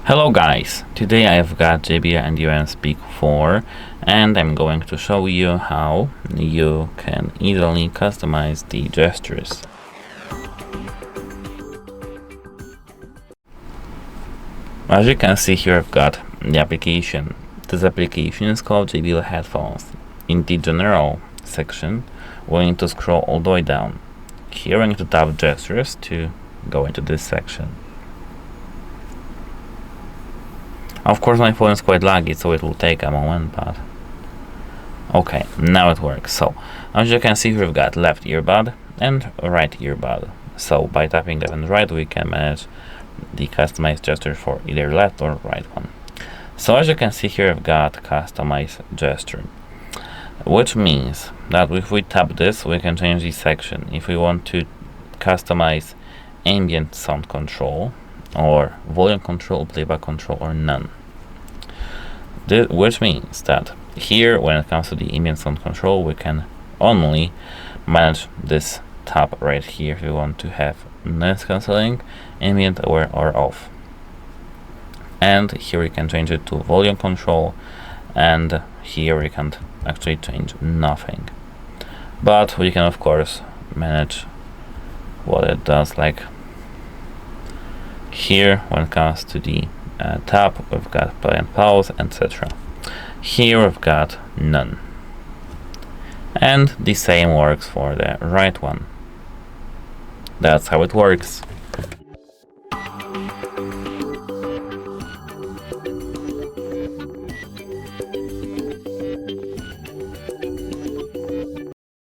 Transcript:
Hello guys, today I've got JBL Endurance Peak 4 and I'm going to show you how you can easily customize the gestures. As you can see here, I've got the application. This application is called JBL Headphones. In the general section, we need to scroll all the way down. Here we need to tap gestures to go into this section. Of course my phone is quite laggy, so it will take a moment, but okay, now it works. So as you can see, we've got left earbud and right earbud. So by tapping left and right, we can manage the customized gesture for either left or right one. So as you can see here, I've got customized gesture, which means that if we tap this, we can change the section. If we want to customize ambient sound control, or volume control, playback control, or none. Which means that here, when it comes to the ambient sound control, we can only manage this tab right here if we want to have noise cancelling, ambient, or off. And here we can change it to volume control, and here we can't actually change nothing. But we can of course manage what it does, like here when it comes to the tab, we've got play and pause, etc. Here we've got none. And the same works for the right one. That's how it works.